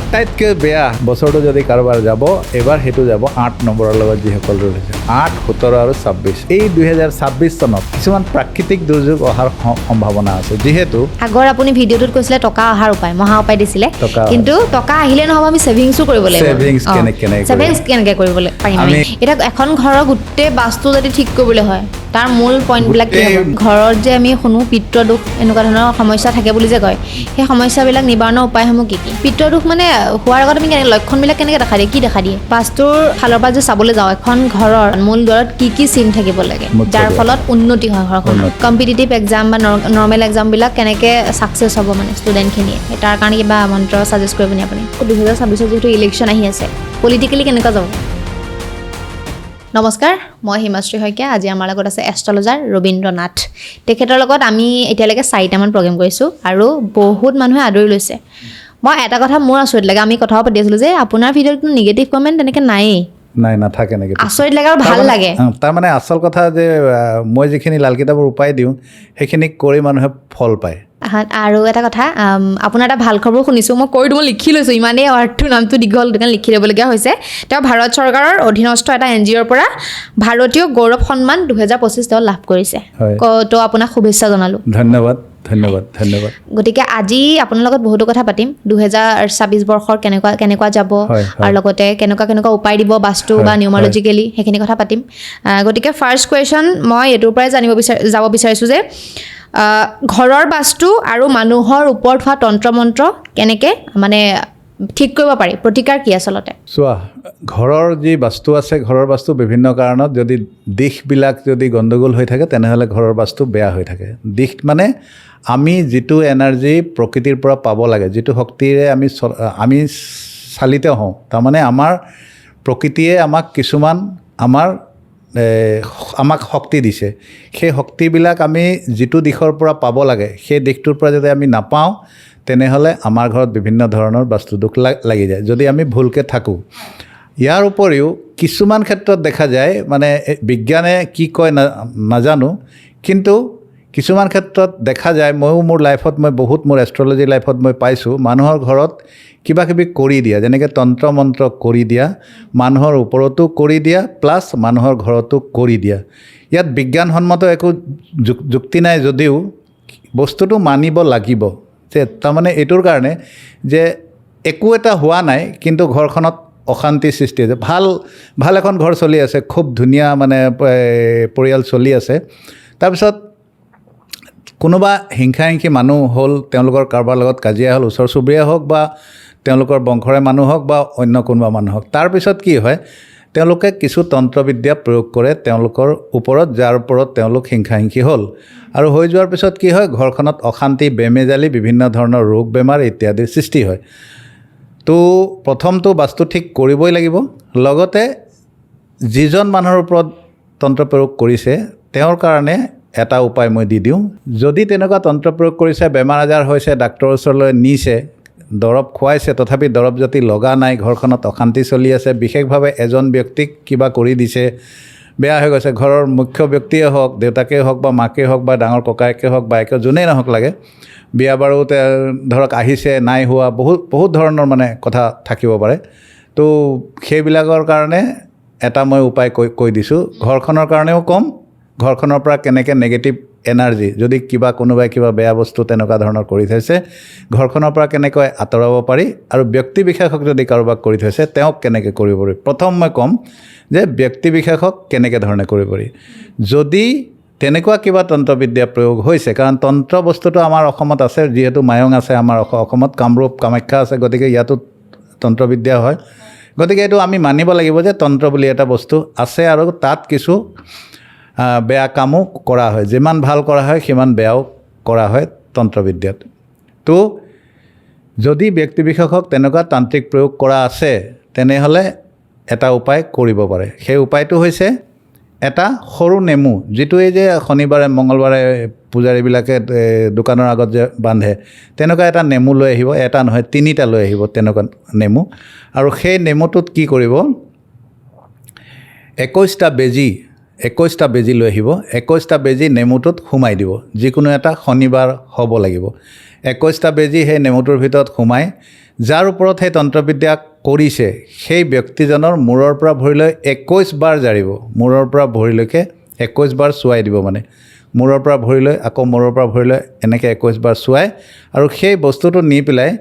আটাইতকৈ বেয়া বছৰটো যদি কাৰোবাৰ যাব এবাৰ সেইটো যাব 8 নম্বৰৰ লগত যিসকল ৰৈছে 8, 17 আৰু 26 এই 2026 চনত কিছুমান প্ৰাকৃতিক দুৰ্যোগ অহাৰ সম্ভাৱনা আছে যিহেতু আগৰ আপুনি ভিডিঅ'টোত কৈছিলে টকা অহাৰ উপায় মহা উপায় দিছিলে কিন্তু টকা আহিলে নহ'ব আমি ছেভিংছো কৰিব লাগিব ছেভিংছ কেনেকৈ কৰিবলৈ পাৰিম আমি এটা এখন ঘৰৰ গোটেই বাস্তু যদি ঠিক কৰিবলৈ হয় তাৰ মূল পইণ্টবিলাক কি হ'ব ঘৰত যে আমি শুনো পিতৃদোষ এনেকুৱা ধৰণৰ সমস্যা থাকে বুলি যে কয় সেই সমস্যাবিলাক নিবাৰণৰ উপায়সমূহ কি কি পিতৃদোষ মানে হোৱাৰ আগত আমি লক্ষণবিলাক কেনেকৈ দেখা দিয়ে কি দেখা দিয়ে বাস্তুৰ ফালৰ পৰা যে চাবলৈ যাওঁ এখন ঘৰৰ মূল দুৱাৰত কি কি চিন থাকিব লাগে যাৰ ফলত উন্নতি হয় ঘৰখন কম্পিটিটিভ এক্সাম বা নৰ্মেল এক্সামবিলাক কেনেকৈ ছাকচেছ হ'ব মানে ষ্টুডেণ্টখিনিয়ে তাৰ কাৰণে কিবা মন্ত্ৰ ছাজেষ্ট কৰিব নি আপুনি 2026 যিহেতু ইলেকশ্যন আহি আছে পলিটিকেলি কেনেকুৱা যাব নমস্কাৰ মই হিমাশ্ৰী শইকীয়া আজি আমাৰ লগত আছে এষ্ট্ৰলজাৰ ৰবীন্দ্ৰ নাথ তেখেতৰ লগত আমি এতিয়ালৈকে 4টামান প্ৰগ্ৰেম কৰিছোঁ আৰু বহুত মানুহে আদৰি লৈছে মই এটা কথা মোৰ আচৰিত লাগে আমি কথাও পাতি আছিলোঁ যে আপোনাৰ ভিডিঅ'টো নিগেটিভ কমেণ্ট তেনেকৈ নায়েই নাই নাথাকে নেকি আচৰিত লাগে আৰু ভাল লাগে তাৰমানে আচল কথা যে মই যিখিনি লাল কিতাপৰ উপায় দিওঁ সেইখিনি কৰি মানুহে ফল পায় আৰু এটা কথা আপোনাৰ এটা ভাল খবৰ শুনিছোঁ মই কৈ দিওঁ লিখি লৈছোঁ ইমানেই অৰ্থ নামটো দীঘল লিখি ল'বলগীয়া হৈছে তেওঁ ভাৰত চৰকাৰৰ অধীনস্থ এটা NGOৰ পৰা ভাৰতীয় গৌৰৱ সন্মান 2025 তেওঁ লাভ কৰিছে তো আপোনাক শুভেচ্ছা জনালোঁ ধন্যবাদ গতিকে আজি আপোনাৰ লগত বহুতো কথা পাতিম 2026 বৰ্ষৰ কেনেকুৱা যাব আৰু লগতে কেনেকুৱা উপায় দিব বাস্তু বা নিউমাৰলজিকেলি সেইখিনি কথা পাতিম গতিকে ফাৰ্ষ্ট কুৱেশ্যন মই এইটোৰ পৰাই যাব বিচাৰিছোঁ যে ঘৰৰ বাস্তু আৰু মানুহৰ ওপৰত হোৱা তন্ত্ৰ কেনেকৈ মানে ঠিক কৰিব পাৰি প্ৰতিকাৰ কি আচলতে চোৱা ঘৰৰ যি বাস্তু আছে ঘৰৰ বাস্তু বিভিন্ন কাৰণত যদি দিশবিলাক যদি গণ্ডগোল হৈ থাকে তেনেহ'লে ঘৰৰ বাস্তু বেয়া হৈ থাকে দিশ মানে আমি যিটো এনাৰ্জি প্ৰকৃতিৰ পৰা পাব লাগে যিটো শক্তিৰে আমি চালিত হওঁ তাৰমানে আমাৰ প্ৰকৃতিয়ে আমাক কিছুমান আমাক শক্তি দিছে সেই শক্তিবিলাক আমি যিটো দিশৰ পৰা পাব লাগে সেই দিশটোৰ পৰা যদি আমি নাপাওঁ তেনেহ'লে আমাৰ ঘৰত বিভিন্ন ধৰণৰ বাস্তুদোষ লাগি যায় যদি আমি ভুলকৈ থাকোঁ ইয়াৰ উপৰিও কিছুমান ক্ষেত্ৰত দেখা যায় মানে বিজ্ঞানে কি কয় নাজানো কিন্তু কিছুমান ক্ষেত্ৰত দেখা যায় ময়ো মোৰ লাইফত মোৰ এষ্ট্ৰলজি লাইফত মই পাইছোঁ মানুহৰ ঘৰত কিবা কিবি কৰি দিয়া যেনেকৈ তন্ত্ৰ মন্ত্ৰ কৰি দিয়া মানুহৰ ওপৰতো কৰি দিয়া প্লাছ মানুহৰ ঘৰতো কৰি দিয়া ইয়াত বিজ্ঞানসন্মত একো যুক্তি নাই যদিও বস্তুটো মানিব লাগিব যে তাৰমানে এইটোৰ কাৰণে যে একো এটা হোৱা নাই কিন্তু ঘৰখনত অশান্তি সৃষ্টি হৈছে ভাল এখন ঘৰ চলি আছে খুব ধুনীয়া মানে পৰিয়াল চলি আছে তাৰপিছত কোনোবা হিংসা মানুহ হ'ল তেওঁলোকৰ কাৰোবাৰ লগত কাজিয়া হ'ল ওচৰ চুবুৰীয়া হওক বা তেওঁলোকৰ বংশৰে মানুহ হওক বা অন্য কোনোবা মানুহ হওক তাৰপিছত কি হয় তেওঁলোকে কিছু তন্ত্ৰবিদ্যা প্ৰয়োগ কৰে তেওঁলোকৰ ওপৰত যাৰ ওপৰত তেওঁলোক হিংসা হ'ল আৰু হৈ যোৱাৰ পিছত কি হয় ঘৰখনত অশান্তি বেমেজালি বিভিন্ন ধৰণৰ ৰোগ বেমাৰ ইত্যাদিৰ সৃষ্টি হয় তো প্ৰথমটো বাস্তু ঠিক কৰিবই লাগিব লগতে যিজন মানুহৰ ওপৰত তন্ত্ৰ প্ৰয়োগ কৰিছে তেওঁৰ কাৰণে এটা উপায় মই দি দিওঁ যদি তেনেকুৱা তন্ত্ৰ প্ৰয়োগ কৰিছে বেমাৰ আজাৰ হৈছে ডাক্তৰৰ ওচৰলৈ নিছে দৰৱ খুৱাইছে তথাপি দৰৱ জাতি লগা নাই ঘৰখনত অশান্তি চলি আছে বিশেষভাৱে এজন ব্যক্তিক কিবা কৰি দিছে বেয়া হৈ গৈছে ঘৰৰ মুখ্য ব্যক্তিয়ে হওক দেউতাকেই হওক বা মাকেই হওক বা ডাঙৰ ককায়েকে হওক বা একে যোনেই নহওক লাগে বিয়া বাৰু ধৰক আহিছে নাই হোৱা বহুত ধৰণৰ মানে কথা থাকিব পাৰে তো সেইবিলাকৰ কাৰণে এটা মই উপায় কৈ দিছোঁ ঘৰখনৰ কাৰণেও ক'ম ঘৰখনৰ পৰা কেনেকৈ নেগেটিভ এনাৰ্জি যদি কোনোবাই কিবা বেয়া বস্তু তেনেকুৱা ধৰণৰ কৰি থৈছে ঘৰখনৰ পৰা কেনেকৈ আঁতৰাব পাৰি আৰু ব্যক্তি বিশেষক যদি কাৰোবাক কৰি থৈছে তেওঁক কেনেকৈ কৰিব পাৰি প্ৰথম মই ক'ম যে ব্যক্তি বিশেষক কেনেকৈ ধৰণে কৰিব পাৰি যদি তেনেকুৱা কিবা তন্ত্ৰবিদ্যা প্ৰয়োগ হৈছে কাৰণ তন্ত্ৰ বস্তুটো আমাৰ অসমত আছে যিহেতু মায়ং আছে আমাৰ অসমত কামৰূপ কামাখ্যা আছে গতিকে ইয়াতো তন্ত্ৰবিদ্যা হয় গতিকে এইটো আমি মানিব লাগিব যে তন্ত্ৰ বুলি এটা বস্তু আছে আৰু তাত কিছু বেয়া কামো কৰা হয় যিমান ভাল কৰা হয় সিমান বেয়াও কৰা হয় তন্ত্ৰবিদ্যাত তো যদি ব্যক্তি বিশেষক তেনেকুৱা তান্ত্ৰিক প্ৰয়োগ কৰা আছে তেনেহ'লে এটা উপায় কৰিব পাৰে সেই উপায়টো হৈছে এটা সৰু নেমু যিটো এই যে শনিবাৰে মঙলবাৰে পূজাৰীবিলাকে দোকানৰ আগত যে বান্ধে তেনেকুৱা এটা নেমু লৈ আহিব এটা নহয় 3টা লৈ আহিব তেনেকুৱা নেমু আৰু সেই নেমুটোত কি কৰিব 21টা বেজি লৈ আহিব 21টা বেজি নেমুটোত সোমাই দিব যিকোনো এটা শনিবাৰ হ'ব লাগিব 21টা বেজি সেই নেমুটোৰ ভিতৰত সোমাই যাৰ ওপৰত সেই তন্ত্ৰবিদ্যা কৰিছে সেই ব্যক্তিজনৰ মূৰৰ পৰা ভৰিলৈ 21 বাৰ জাৰিব, মূৰৰ পৰা ভৰিলৈকে 21 বাৰ চুৱাই দিব, মানে মূৰৰ পৰা ভৰিলৈ আকৌ মূৰৰ পৰা ভৰিলৈ এনেকৈ 21 বাৰ চুৱাই, আৰু সেই বস্তুটো নি পেলাই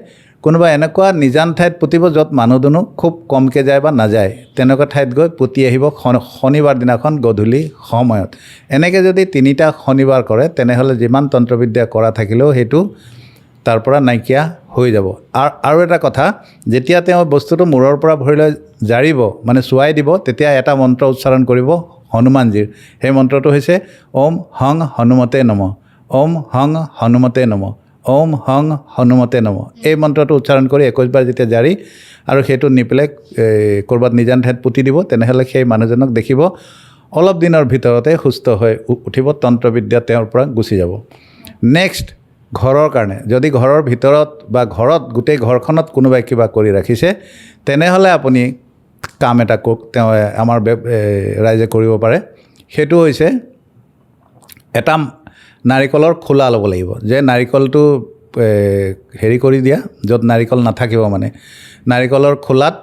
কোনোবা এনেকুৱা নিজান ঠাইত পুতিব য'ত মানুহ দুনুহ খুব কমকৈ যায় বা নাযায়, তেনেকুৱা ঠাইত গৈ পুতি আহিব শনিবাৰ দিনাখন গধূলি সময়ত। এনেকৈ যদি 3টা শনিবাৰ কৰে তেনেহ'লে যিমান তন্ত্ৰবিদ্যা কৰা থাকিলেও সেইটো তাৰ পৰা নাইকিয়া হৈ যাব। আৰু এটা কথা, যেতিয়া তেওঁ বস্তুটো মূৰৰ পৰা ভৰিলৈ জাৰিব মানে চুৱাই দিব, তেতিয়া এটা মন্ত্ৰ উচ্চাৰণ কৰিব হনুমানজীৰ। সেই মন্ত্ৰটো হৈছে ওম হং হনুমতে নমঃ, ওম হং হনুমতে নমঃ, ওম হং হনুমতে নমঃ। এই মন্ত্ৰটো উচ্চাৰণ কৰি 21 বাৰ যেতিয়া জাৰি আৰু সেইটো নি পেলাই ক'ৰবাত নিজান ঠাইত পুতি দিব, তেনেহ'লে সেই মানুহজনক দেখিব অলপ দিনৰ ভিতৰতে সুস্থ হৈ উঠিব, তন্ত্ৰবিদ্যা তেওঁৰ পৰা গুচি যাব। নেক্সট, ঘৰৰ কাৰণে যদি ঘৰৰ ভিতৰত বা ঘৰত গোটেই ঘৰখনত কোনোবাই কিবা কৰি ৰাখিছে, তেনেহ'লে আপুনি কাম এটা তেওঁ আমাৰ ৰাইজে কৰিব পাৰে। সেইটো হৈছে এটা নাৰিকলৰ খোলা ল'ব লাগিব, যে নাৰিকলটো হেৰি কৰি দিয়া য'ত নাৰিকল নাথাকিব, মানে নাৰিকলৰ খোলাত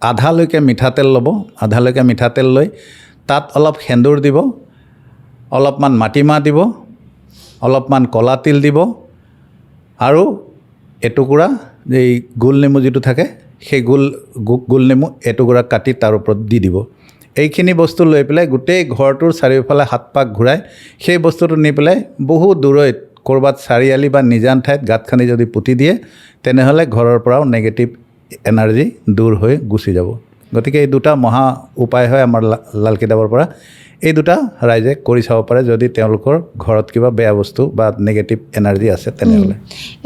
আধালৈকে মিঠাতেল ল'ব, আধালৈকে মিঠাতেল লৈ তাত অলপ সেন্দুৰ দিব, অলপমান মাটিমাহ দিব, অলপমান ক'লা তিল দিব, আৰু এটুকুৰা এই গোল নেমু যিটো থাকে সেই গোল নেমু এটুকুৰা কাটি তাৰ ওপৰত দি দিব। এইখিনি বস্তু লৈ পেলাই গোটেই ঘৰটোৰ চাৰিওফালে 7 পাক ঘূৰাই সেই বস্তুটো নি পেলাই বহু দূৰৈত ক'ৰবাত চাৰিআলি বা নিজান ঠাইত গাঁত খান্দি যদি পুতি দিয়ে, তেনেহ'লে ঘৰৰ পৰাও নেগেটিভ এনাৰ্জি দূৰ হৈ গুচি যাব। গতিকে এই 2টা মহা উপায় হয় আমাৰ লাল কিতাপৰ পৰা। এই 2টা ৰাইজে কৰি চাব পাৰে যদি তেওঁলোকৰ ঘৰত কিবা বেয়া বস্তু বা নেগেটিভ এনাৰ্জি আছে তেনেহ'লে।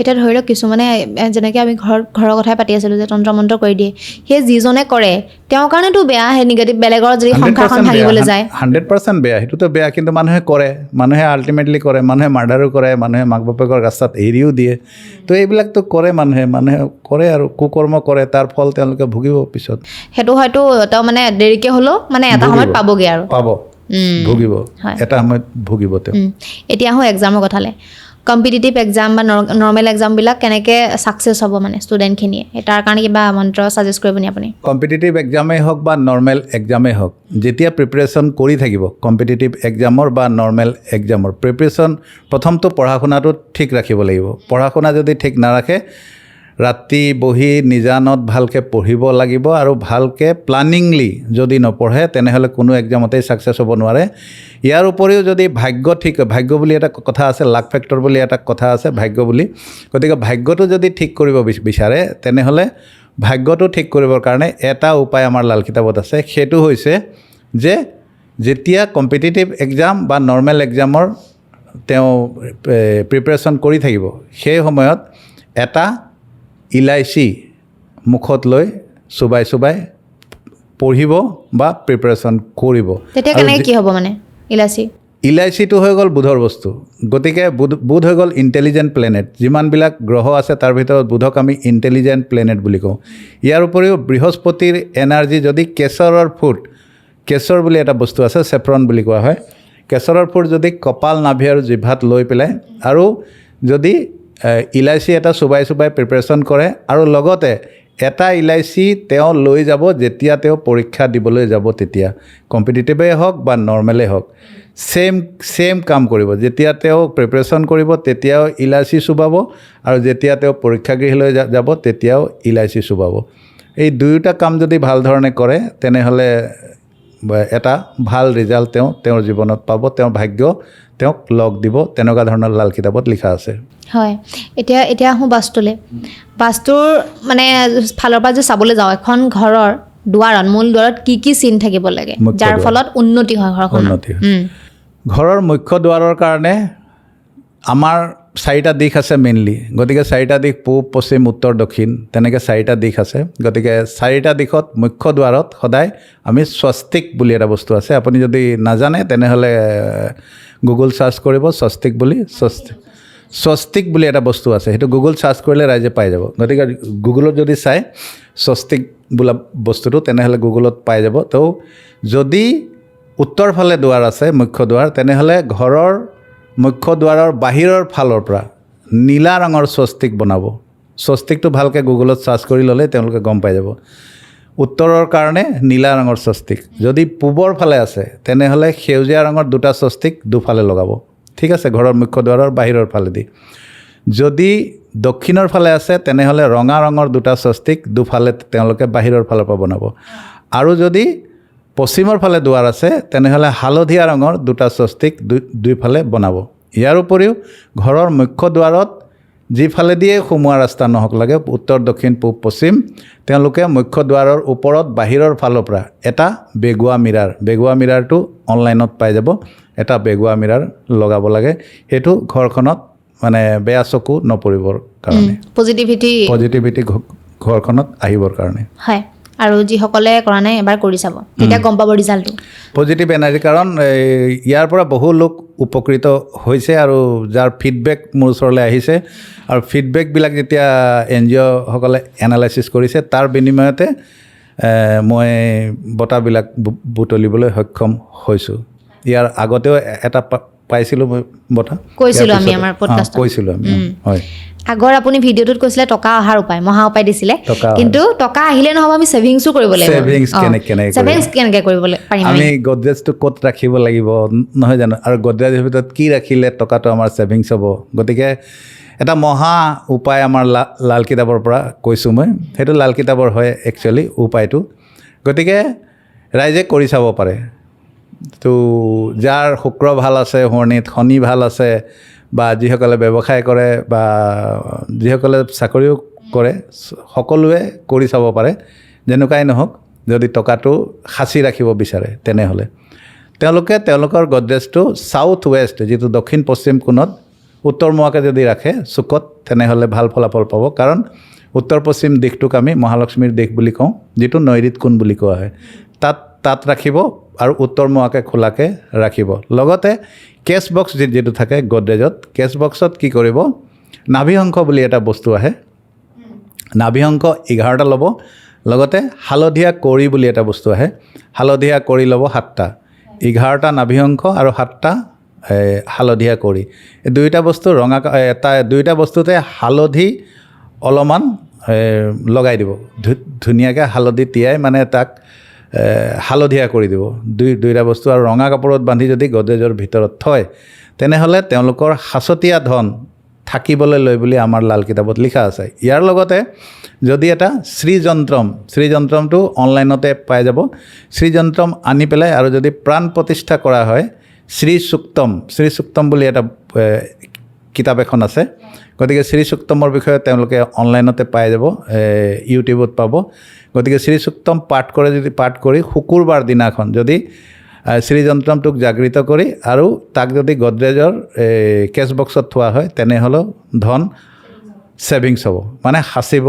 এতিয়া ধৰি লওক কিছুমানে যেনেকৈ আমি ঘৰৰ কথাই পাতি আছিলোঁ যে তন্ত্ৰ মন্ত্ৰ কৰি দিয়ে, সেই যিজনে কৰে তেওঁৰ কাৰণেতো বেয়া, সেই নিগেটিভ বেলেগৰ যদি সংসাৰখন ভাঙিবলৈ যায় 100% বেয়া, সেইটোতো বেয়া। কিন্তু মানুহে কৰে, মানুহে আল্টিমেটলি কৰে, মানুহে মাৰ্ডাৰো কৰে, মানুহে মাক বাপেকৰ ৰাস্তাত এৰিও দিয়ে। তো এইবিলাকতো কৰে, মানুহে কৰে আৰু কুকৰ্ম কৰে, তাৰ ফল তেওঁলোকে ভুগিব পিছত। সেইটো হয়তো তেওঁ মানে দেৰিকৈ হ'লেও মানে এটা সময়ত পাবগৈ আৰু পাব, ভুগিব, এটা সময়ত ভুগিব তেওঁ। এতিয়া আহোঁ এক্সামৰ কথালৈ। কম্পিটিটিভ এক্সাম বা নৰ্মেল এক্সামবিলাক কেনেকৈ ছাকচেছ হ'ব মানে ষ্টুডেণ্টখিনিয়ে, তাৰ কাৰণে কিবা মন্ত্ৰ ছাজেষ্ট কৰিব নি আপুনি? কম্পিটিটিভ এক্সামেই হওক বা নৰ্মেল এক্সামেই হওক, যেতিয়া প্ৰিপেৰেশ্যন কৰি থাকিব কম্পিটিটিভ এক্সামৰ বা নৰ্মেল এক্সামৰ প্ৰিপেৰেশ্যন, প্ৰথমটো পঢ়া শুনাটো ঠিক ৰাখিব লাগিব। পঢ়া শুনা যদি ঠিক নাৰাখে, ৰাতি বহি নিজানত ভালকৈ পঢ়িব লাগিব, আৰু ভালকৈ প্লানিংলি যদি নপঢ়ে তেনেহ'লে কোনো এক্সামতেই ছাকচেছ হ'ব নোৱাৰে। ইয়াৰ উপৰিও যদি ভাগ্য বুলি এটা কথা আছে, লাক ফেক্টৰ বুলি এটা কথা আছে, ভাগ্য বুলি। গতিকে ভাগ্যটো যদি ঠিক কৰিব বিচাৰে তেনেহ'লে ভাগ্যটো ঠিক কৰিবৰ কাৰণে এটা উপায় আমাৰ লাল কিতাপত আছে। সেইটো হৈছে যে যেতিয়া কম্পিটিটিভ এক্সাম বা নৰ্মেল এক্সামৰ তেওঁ প্ৰিপেৰেশ্যন কৰি থাকিব, সেই সময়ত এটা ইলাইচি মুখত লৈ চুবাই পঢ়িব বা প্ৰিপেৰেশ্যন কৰিব। তেতিয়া কেনেকৈ কি হ'ব মানে ইলাইচিটো হৈ গ'ল বুধৰ বস্তু। গতিকে বুধ হৈ গ'ল ইণ্টেলিজেণ্ট প্লেনেট। যিমানবিলাক গ্ৰহ আছে তাৰ ভিতৰত বুধক আমি ইণ্টেলিজেণ্ট প্লেনেট বুলি কওঁ। ইয়াৰ উপৰিও বৃহস্পতিৰ এনাৰ্জি যদি কেশৰৰ ফুট, কেশৰ বুলি এটা বস্তু আছে, চেফ্ৰন বুলি কোৱা হয়, কেশৰৰ ফুট যদি কপাল, নাভি আৰু জিভাত লৈ পেলাই আৰু যদি ইলাইচি এটা চুবাই প্ৰিপেৰেশ্যন কৰে, আৰু লগতে এটা ইলাইচি তেওঁ লৈ যাব যেতিয়া তেওঁ পৰীক্ষা দিবলৈ যাব, তেতিয়া কম্পিটিটিভেই হওক বা নৰ্মেলেই হওক ছেম কাম কৰিব। যেতিয়া তেওঁ প্ৰিপেৰেশ্যন কৰিব তেতিয়াও ইলাইচি চুবাব, আৰু যেতিয়া তেওঁ পৰীক্ষাগৃহলৈ যাব তেতিয়াও ইলাইচি চুবাব। এই 2টা কাম যদি ভাল ধৰণে কৰে তেনেহ'লে এটা ভাল ৰিজাল্ট তেওঁৰ জীৱনত পাব, তেওঁৰ ভাগ্য তেওঁক লগ দিব। তেনেকুৱা ধৰণৰ লাল কিতাপত লিখা আছে। হয়, এতিয়া আহোঁ বাস্তুলৈ। বাস্তুৰ মানে ফালৰ পৰা যে চাবলৈ যাওঁ, এখন ঘৰৰ দুৱাৰত, মূল দুৱাৰত কি চিন থাকিব লাগে যাৰ ফলত উন্নতি হয় ঘৰখন? ঘৰৰ মুখ্য দুৱাৰৰ কাৰণে আমাৰ 4টা দিশ আছে মেইনলি। গতিকে 4টা দিশ, পূব, পশ্চিম, উত্তৰ, দক্ষিণ, তেনেকৈ 4টা দিশ আছে। গতিকে 4টা দিশত মুখ্য দুৱাৰত সদায় আমি স্বস্তিক বুলি এটা বস্তু আছে। আপুনি যদি নাজানে তেনেহ'লে গুগল চাৰ্চ কৰিব স্বস্তিক বুলি। স্বস্তিক বুলি এটা বস্তু আছে, সেইটো গুগল চাৰ্চ কৰিলে ৰাইজে পাই যাব। গতিকে গুগলত যদি চাই স্বস্তিক বোলা বস্তুটো তেনেহ'লে গুগলত পাই যাব। তো যদি উত্তৰ ফালে দুৱাৰ আছে মুখ্য দুৱাৰ, তেনেহ'লে ঘৰৰ মুখ্য দুৱাৰৰ বাহিৰৰ ফালৰ পৰা নীলা ৰঙৰ স্বস্তিক বনাব। স্বস্তিকটো ভালকৈ গুগলত চাৰ্চ কৰি ল'লে তেওঁলোকে গম পাই যাব। উত্তৰৰ কাৰণে নীলা ৰঙৰ স্বস্তিক, যদি পূবৰ ফালে আছে তেনেহ'লে সেউজীয়া ৰঙৰ দুটা স্বস্তিক দুফালে লগাব, ঠিক আছে, ঘৰৰ মুখ্য দুৱাৰৰ বাহিৰৰ ফালেদি। যদি দক্ষিণৰ ফালে আছে তেনেহ'লে ৰঙা ৰঙৰ দুটা স্বস্তিক দুফালে তেওঁলোকে বাহিৰৰ ফালৰ পৰা বনাব। আৰু যদি পশ্চিমৰ ফালে দুৱাৰ আছে তেনেহ'লে হালধীয়া ৰঙৰ দুটা স্বস্তিক দুইফালে বনাব। ইয়াৰ উপৰিও ঘৰৰ মুখ্য দুৱাৰত যিফালেদিয়ে সোমোৱা ৰাস্তা নহওক লাগে, উত্তৰ দক্ষিণ পূব পশ্চিম, তেওঁলোকে মুখ্য দুৱাৰৰ ওপৰত বাহিৰৰ ফালৰ পৰা এটা বেগুৱা মিৰাৰটো অনলাইনত পাই যাব, এটা বেগুৱা মিৰাৰ লগাব লাগে। সেইটো ঘৰখনত মানে বেয়া চকু নপৰিবৰ কাৰণে, পজিটিভিটি ঘৰখনত আহিবৰ কাৰণে। হয়, আৰু যিসকলে কৰা নাই এবাৰ কৰি চাব, তেতিয়া গম পাব ৰিজাল্টটো। পজিটিভ এনাৰ্জি, কাৰণ ইয়াৰ পৰা বহু লোক উপকৃত হৈছে আৰু যাৰ ফিডবেক মোৰ ওচৰলৈ আহিছে, আৰু ফিডবেকবিলাক যেতিয়া NGOসকলে এনালাইচিছ কৰিছে তাৰ বিনিময়তে মই বঁটাবিলাক বুটলিবলৈ সক্ষম হৈছোঁ। ইয়াৰ আগতেও এটা পাইছিলোঁ মই বঁটা, কৈছিলোঁ আমি হয়। আগৰ আপুনি ভিডিঅ'টোত কৈছিলে টকা অহাৰ উপায়, মহা উপায় দিছিলে, কিন্তু টকা আহিলে নহ'ব, আমি ছেভিংছো কৰিব লাগিব। ছেভিংছ কেনেকৈ কৰিব পাৰিম? আমি গডৰেজটো ক'ত ৰাখিব লাগিব নহয় জানো, আৰু গডৰেজৰ ভিতৰত কি ৰাখিলে টকাটো আমাৰ ছেভিংছ হ'ব। গতিকে এটা মহা উপায় আমাৰ লাল কিতাপৰ পৰা কৈছোঁ মই, সেইটো লাল কিতাপৰ হয় একচুৱেলি উপায়টো। গতিকে ৰাইজে কৰি চাব পাৰে। তো যাৰ শুক্ৰ ভাল আছে শনিত, শনি ভাল আছে, বা যিসকলে ব্যৱসায় কৰে বা যিসকলে চাকৰিও কৰে, সকলোৱে কৰি চাব পাৰে। যেনেকুৱাই নহওক, যদি টকাটো সাঁচি ৰাখিব বিচাৰে তেনেহ'লে তেওঁলোকে তেওঁলোকৰ গডৰেজটো ছাউথ ৱেষ্ট, যিটো দক্ষিণ পশ্চিম কোণত উত্তৰমুৱাকৈ যদি ৰাখে চুকত, তেনেহ'লে ভাল ফলাফল পাব। কাৰণ উত্তৰ পশ্চিম দিশটোক আমি মহালক্ষ্মীৰ দিশ বুলি কওঁ, যিটো নৈৰিত কোণ বুলি কোৱা হয়। তাত ৰাখিব আৰু উত্তৰমুৱাকৈ খোলাকৈ ৰাখিব। লগতে কেছ বক্স যিটো থাকে গডৰেজত, কেছ বক্সত কি কৰিব, নাভি অংশ বুলি এটা বস্তু আহে, নাভি অংশ 11টা ল'ব। লগতে হালধীয়া কড়ি বুলি এটা বস্তু আহে, হালধীয়া কড়ি ল'ব 7টা, 11টা নাভি অংশ আৰু 7টা হালধীয়া কড়ি। এই দুইটা বস্তু দুইটা বস্তুতে হালধি অলপমান লগাই দিব, ধুনীয়াকৈ হালধি তিয়াই মানে তাক হালধীয়া কৰি দিব দুইটা বস্তু, আৰু ৰঙা কাপোৰত বান্ধি যদি গডৰেজৰ ভিতৰত থয় তেনেহ'লে তেওঁলোকৰ সাঁচতীয়া ধন থাকিবলৈ লয় বুলি আমাৰ লাল কিতাপত লিখা আছে। ইয়াৰ লগতে যদি এটা শ্ৰীযন্ত্ৰমটো অনলাইনতে পাই যাব, শ্ৰীযন্ত্ৰম আনি পেলাই আৰু যদি প্ৰাণ প্ৰতিষ্ঠা কৰা হয়, শ্ৰীসুক্তম বুলি এটা কিতাপ এখন আছে। গতিকে শ্ৰীসুক্তমৰ বিষয়ে তেওঁলোকে অনলাইনতে পাই যাব, ইউটিউবত পাব। গতিকে শ্ৰীসুক্তম পাঠ কৰি শুকুৰবাৰ দিনাখন যদি শ্ৰীযন্ত্ৰমটোক জাগৃত কৰি আৰু তাক যদি গডৰেজৰ কেছ বক্সত থোৱা হয়, তেনেহ'লেও ধন ছেভিংছ হ'ব, মানে সাঁচিব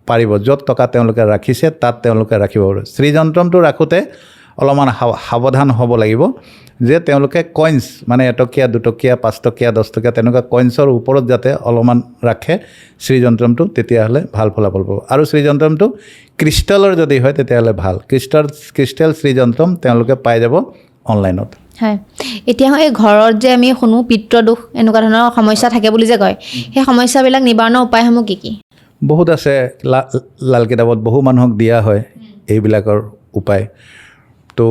পাৰিব। য'ত টকা তেওঁলোকে ৰাখিছে তাত তেওঁলোকে ৰাখিব পাৰিব। শ্ৰীযন্ত্ৰমটো ৰাখোঁতে অলপমান সাৱধান হ'ব লাগিব যে তেওঁলোকে কইনছ, মানে 1 টকীয়া 2 টকীয়া 5 টকীয়া 10 টকীয়া তেনেকুৱা কইনছৰ ওপৰত যাতে অলপমান ৰাখে শ্ৰীযন্ত্ৰমটো, তেতিয়াহ'লে ভাল ফলাফল পাব। আৰু শ্ৰীযন্ত্ৰমটো ক্ৰিষ্টেলৰ যদি হয় তেতিয়াহ'লে ভাল, ক্ৰিষ্টেল শ্ৰীযন্ত্ৰম তেওঁলোকে পাই যাব অনলাইনত। হয়, এতিয়া এই ঘৰত যে আমি শুনো পিতৃদোষ এনেকুৱা ধৰণৰ সমস্যা থাকে বুলি যে কয়, সেই সমস্যাবিলাক নিবাৰণৰ উপায়সমূহ কি কি? বহুত আছে, লাল কিতাপত বহু মানুহক দিয়া হয় এইবিলাকৰ উপায়। তো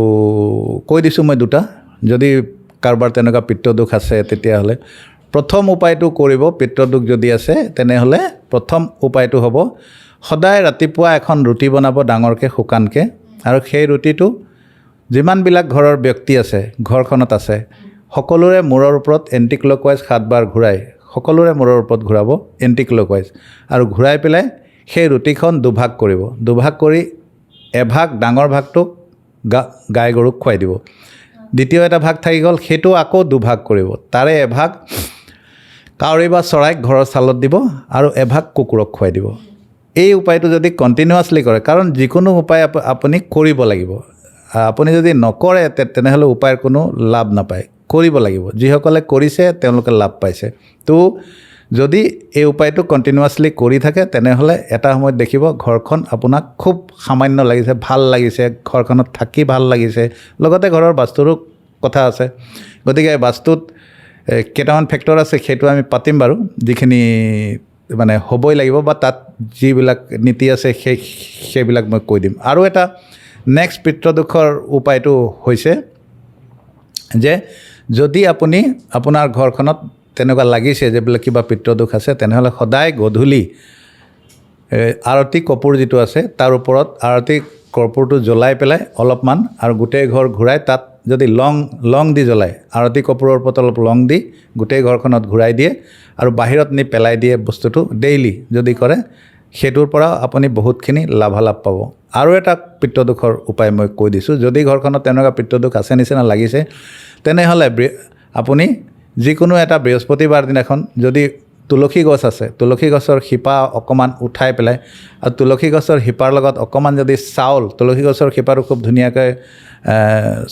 কৈ দিছোঁ মই 2টা। যদি কাৰোবাৰ তেনেকুৱা পিতৃদোষ আছে তেতিয়াহ'লে প্ৰথম উপায়টো কৰিব, পিতৃদোষ যদি আছে তেনেহ'লে প্ৰথম উপায়টো হ'ব, সদায় ৰাতিপুৱা এখন ৰুটি বনাব ডাঙৰকৈ শুকানকৈ, আৰু সেই ৰুটিটো যিমানবিলাক ঘৰৰ ব্যক্তি আছে ঘৰখনত আছে সকলোৰে মূৰৰ ওপৰত এণ্টি ক্লকৱাইজ 7 বাৰ ঘূৰাই, সকলোৰে মূৰৰ ওপৰত ঘূৰাব এণ্টি ক্লকৱাইজ, আৰু ঘূৰাই পেলাই সেই ৰুটিখন দুভাগ কৰিব। দুভাগ কৰি এভাগ ডাঙৰ ভাগটোক গাই গৰুক খুৱাই দিব। দ্বিতীয় এটা ভাগ থাকি গ'ল, সেইটো আকৌ দুভাগ কৰিব। তাৰে এভাগ কাউৰী বা চৰাইক ঘৰৰ চালত দিব আৰু এভাগ কুকুৰক খুৱাই দিব। এই উপায়টো যদি কণ্টিনিউৱাছলি কৰে, কাৰণ যিকোনো উপায় আপুনি কৰিব লাগিব, আপুনি যদি নকৰে তেনেহ'লে উপায়ৰ কোনো লাভ নাপায়, কৰিব লাগিব। যিসকলে কৰিছে তেওঁলোকে লাভ পাইছে। তো যদি এই উপায়টো কণ্টিনিউৱাছলি কৰি থাকে তেনেহ'লে এটা সময়ত দেখিব ঘৰখন আপোনাক খুব সামান্য লাগিছে, ভাল লাগিছে, ঘৰখনত থাকি ভাল লাগিছে। লগতে ঘৰৰ বাস্তুৰো কথা আছে। গতিকে বাস্তুত কেইটামান ফেক্টৰ আছে, সেইটো আমি পাতিম বাৰু, যিখিনি মানে হ'বই লাগিব বা তাত যিবিলাক নীতি আছে সেইবিলাক মই কৈ দিম। আৰু এটা নেক্সট পিতৃদোষৰ উপায়টো হৈছে যে যদি আপুনি আপোনাৰ ঘৰখনত তেনেকুৱা লাগিছে যে বোলে কিবা পিতৃদোষ আছে, তেনেহ'লে সদায় গধূলি আৰতি কৰ্পূৰ যিটো আছে তাৰ ওপৰত আৰতি কৰ্পূৰটো জ্বলাই পেলাই অলপমান আৰু গোটেই ঘৰ ঘূৰাই তাত যদি লং দি জ্বলায়, আৰতি কৰ্পূৰৰ ওপৰত অলপ লং দি গোটেই ঘৰখনত ঘূৰাই দিয়ে আৰু বাহিৰত নি পেলাই দিয়ে বস্তুটো ডেইলি যদি কৰে, সেইটোৰ পৰা আপুনি বহুতখিনি লাভালাভ পাব। আৰু এটা পিতৃদোষৰ উপায় মই কৈ দিছোঁ, যদি ঘৰখনত তেনেকুৱা পিতৃদোষ আছে নিচিনা লাগিছে, তেনেহ'লে আপুনি যিকোনো এটা বৃহস্পতিবাৰ দিনাখন যদি তুলসী গছ আছে, তুলসী গছৰ শিপা অকণমান উঠাই পেলাই আৰু তুলসী গছৰ শিপাৰ লগত অকণমান যদি চাউল, তুলসী গছৰ শিপাটো খুব ধুনীয়াকৈ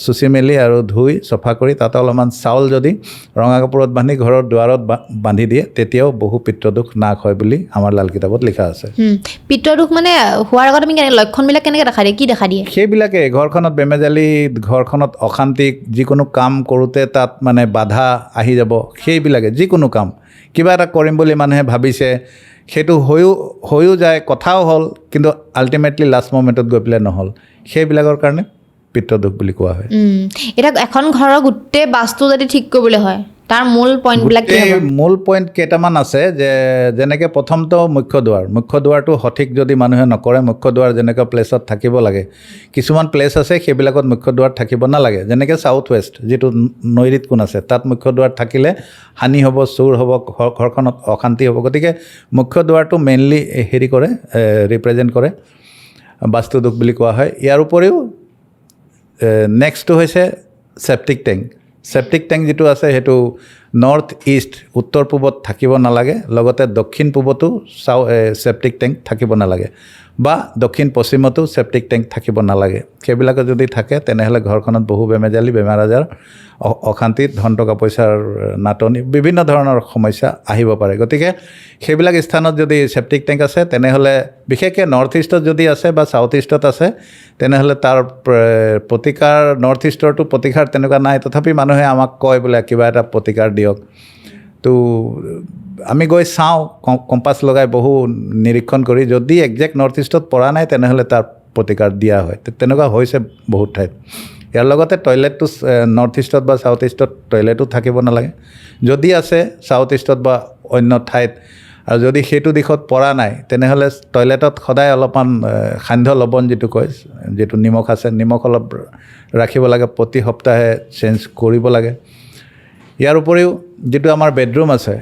চুচি মেলি আৰু ধুই চফা কৰি তাতে অলপমান চাউল যদি ৰঙা কাপোৰত বান্ধি ঘৰৰ দুৱাৰত বান্ধি দিয়ে, তেতিয়াও বহু পিতৃদোষ নাশ হয় বুলি আমাৰ লাল কিতাপত লিখা আছে। পিতৃদোষ মানে হোৱাৰ আগত আমি লক্ষণবিলাক কেনেকৈ দেখা দিয়ে, কি দেখা দিয়ে? সেইবিলাকে ঘৰখনত বেমেজালি, ঘৰখনত অশান্তি, যিকোনো কাম কৰোঁতে তাত মানে বাধা আহি যাব, সেইবিলাকে যিকোনো কাম কিবা এটা কৰিম বুলি মানুহে ভাবিছে, সেইটো হৈও যায়, কথাও হ'ল, কিন্তু আল্টিমেটলি লাষ্ট মমেণ্টত গৈ পেলাই নহ'ল, সেইবিলাকৰ কাৰণে পিতৃদোষ বুলি কোৱা হয়। এতিয়া এখন ঘৰৰ গোটেই বাস্তু যদি ঠিক কৰিবলৈ হয়, তাৰ মূল পইণ্টবিলাক কি হ'ব? মূল পইণ্ট কেইটামান আছে, যে যেনেকৈ প্ৰথমটো মুখ্য দুৱাৰটো সঠিক যদি মানুহে নকৰে, মুখ্য দুৱাৰ যেনেকুৱা প্লেচত থাকিব লাগে, কিছুমান প্লেচ আছে সেইবিলাকত মুখ্য দুৱাৰ থাকিব নালাগে। যেনেকৈ চাউথ ৱেষ্ট যিটো নৈৰিত কোণ আছে, তাত মুখ্য দুৱাৰ থাকিলে হানি হ'ব, চুৰ হ'ব, ঘৰখনত অশান্তি হ'ব। গতিকে মুখ্য দুৱাৰটো মেইনলি ৰিপ্ৰেজেণ্ট কৰে বাস্তুদোষ বুলি কোৱা হয়। ইয়াৰ উপৰিও নেক্সটটো হৈছে ছেপ্টিক টেংক যিটো আছে, সেইটো নৰ্থ ইষ্ট উত্তৰ পূবত থাকিব নালাগে, লগতে দক্ষিণ পূবতো ছেপ্টিক টেংক থাকিব নালাগে, বা দক্ষিণ পশ্চিমতো ছেপ্টিক টেংক থাকিব নালাগে। সেইবিলাকে যদি থাকে, তেনেহ'লে ঘৰখনত বহু বেমেজালি, বেমাৰ আজাৰ, অশান্তি, ধন টকা পইচাৰ নাটনি, বিভিন্ন ধৰণৰ সমস্যা আহিব পাৰে। গতিকে সেইবিলাক স্থানত যদি ছেপ্টিক টেংক আছে, তেনেহ'লে বিশেষকৈ নৰ্থ ইষ্টত যদি আছে বা ছাউথ ইষ্টত আছে, তেনেহ'লে তাৰ প্ৰতিকাৰ, নৰ্থ ইষ্টৰটো প্ৰতিকাৰ তেনেকুৱা নাই, তথাপি মানুহে আমাক কয় বোলে কিবা এটা প্ৰতিকাৰ দিয়ক। তো আমি গৈ চাওঁ, কম্পাছ লগাই বহু নিৰীক্ষণ কৰি, যদি একজেক্ট নৰ্থ ইষ্টত পৰা নাই, তেনেহ'লে তাৰ প্ৰতিকাৰ দিয়া হয়। তেনেকুৱা হৈছে বহুত ঠাইত। ইয়াৰ লগতে টয়লেটটো নৰ্থ ইষ্টত বা ছাউথ ইষ্টত টয়লেটো থাকিব নালাগে, যদি আছে ছাউথ ইষ্টত বা অন্য ঠাইত, আৰু যদি সেইটো দিশত পৰা নাই, তেনেহ'লে টয়লেটত সদায় অলপমান সান্ধ্য লৱণ যিটো কয়, যিটো নিমখ আছে, নিমখ অলপ ৰাখিব লাগে, প্ৰতি সপ্তাহে চেঞ্জ কৰিব লাগে। ইয়াৰ উপৰিও যিটো আমাৰ বেডৰুম আছে,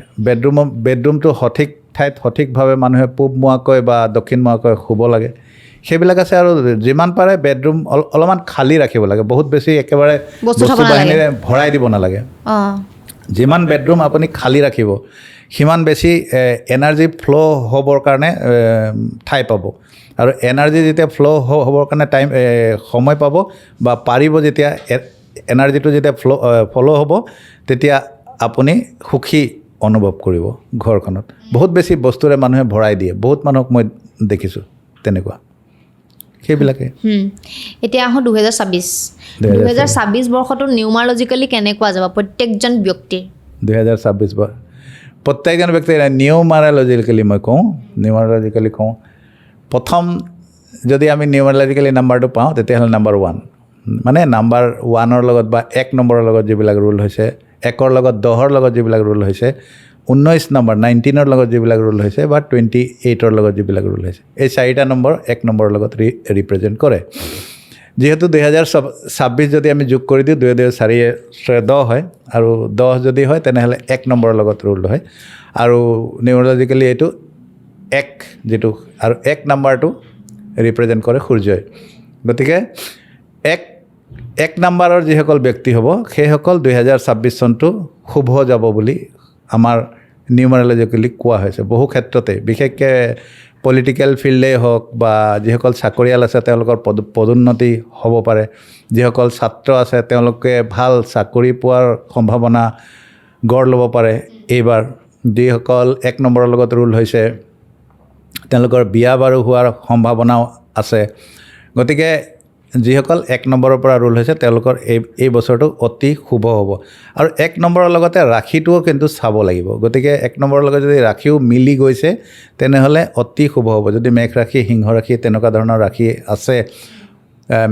বেডৰুমটো সঠিক ঠাইত সঠিকভাৱে মানুহে পূব মুৱাকৈ বা দক্ষিণ মুৱাকৈ শুব লাগে, সেইবিলাক আছে। আৰু যিমান পাৰে বেডৰুম অলপমান খালী ৰাখিব লাগে, বহুত বেছি একেবাৰে বস্তু বাহিনীৰে ভৰাই দিব নালাগে। যিমান বেডৰুম আপুনি খালী ৰাখিব, সিমান বেছি এনাৰ্জি ফ্ল' হ'বৰ কাৰণে ঠাই পাব, আৰু এনাৰ্জি যেতিয়া ফ্ল' হ'বৰ কাৰণে সময় পাব বা পাৰিব, যেতিয়া এনাৰ্জিটো যেতিয়া ফ্ল' হ'ব, তেতিয়া আপুনি সুখী অনুভৱ কৰিব ঘৰখনত। বহুত বেছি বস্তুৰে মানুহে ভৰাই দিয়ে, বহুত মানুহক মই দেখিছোঁ তেনেকুৱা। সেইবিলাকে। এতিয়া আহোঁ 2026 বৰ্ষটো নিউমাৰলজিকেলি কেনেকুৱা যাব প্ৰত্যেকজন ব্যক্তিৰ? 2026 প্ৰত্যেকজন ব্যক্তিৰ নিউমাৰলজিকেলি মই নিউমাৰলজিকেলি কওঁ, প্ৰথম যদি আমি নিউমাৰলজিকেলি নাম্বাৰটো পাওঁ, তেতিয়াহ'লে নাম্বাৰ 1, মানে নাম্বাৰ 1ৰ লগত বা 1 নম্বৰৰ লগত যিবিলাক ৰুল হৈছে, 1ৰ লগত 10ৰ লগত যিবিলাক ৰুল হৈছে, 19 নম্বৰ 19ৰ লগত যিবিলাক ৰুল হৈছে, বা 28ৰ লগত যিবিলাক ৰুল হৈছে, এই 4টা নম্বৰ 1 নম্বৰৰ লগত ৰিপ্ৰেজেণ্ট কৰে। যিহেতু 2026 যদি আমি যোগ কৰি দিওঁ, 2004 হয়, আৰু 10 যদি হয়, তেনেহ'লে 1 নম্বৰৰ লগত ৰুল হয়। আৰু নিউমাৰলজিকেলি এইটো 1 যিটো, আৰু 1 নাম্বাৰটো ৰিপ্ৰেজেণ্ট কৰে সূৰ্যই। গতিকে 1 নাম্বাৰৰ যিসকল ব্যক্তি হ'ব, সেইসকল 2026 চনটো শুভ যাব বুলি আমাৰ নিউমাৰলজিকেলি কোৱা হৈছে। বহু ক্ষেত্ৰতে, বিশেষকৈ পলিটিকেল ফিল্ডেই হওক বা যিসকল চাকৰিয়াল আছে, তেওঁলোকৰ পদোন্নতি হ'ব পাৰে। যিসকল ছাত্ৰ আছে, তেওঁলোকে ভাল চাকৰি পোৱাৰ সম্ভাৱনা গঢ় ল'ব পাৰে এইবাৰ। যিসকল 1 নম্বৰৰ লগত ৰুল হৈছে, তেওঁলোকৰ বিয়া বাৰু হোৱাৰ সম্ভাৱনাও আছে। গতিকে যিসকল 1 নম্বৰৰ পৰা ৰুল হৈছে তেওঁলোকৰ এই বছৰটো অতি শুভ হ'ব আৰু 1 নম্বৰৰ লগতে ৰাশিটোও কিন্তু চাব লাগিব গতিকে 1 নম্বৰৰ লগত যদি ৰাশিও মিলি গৈছে তেনেহ'লে অতি শুভ হ'ব যদি মেঘ ৰাশি সিংহ ৰাশি তেনেকুৱা ধৰণৰ ৰাশি আছে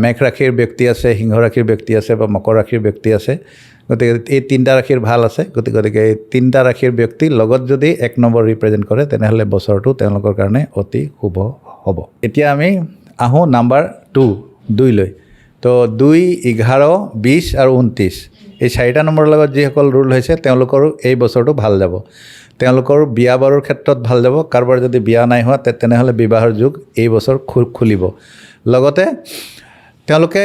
মেঘ ৰাশিৰ ব্যক্তি আছে সিংহ ৰাশিৰ ব্যক্তি আছে বা মকৰ ৰাশিৰ ব্যক্তি আছে গতিকে এই 3টা ৰাশিৰ ভাল আছে গতিকে এই 3টা ৰাশিৰ ব্যক্তি লগত যদি 1 নম্বৰ ৰিপ্ৰেজেণ্ট কৰে তেনেহ'লে বছৰটো তেওঁলোকৰ কাৰণে অতি শুভ হ'ব এতিয়া আমি আহোঁ নাম্বাৰ 2 লৈ তো 2, 11, 20 আৰু 29 এই 4টা নম্বৰৰ লগত যিসকল ৰুল হৈছে তেওঁলোকৰো এই বছৰটো ভাল যাব তেওঁলোকৰ বিয়া বাৰুৰ ক্ষেত্ৰত ভাল যাব কাৰোবাৰ যদি বিয়া নাই হোৱা তেনেহ'লে বিবাহৰ যুগ এই বছৰ খুলিব লগতে তেওঁলোকে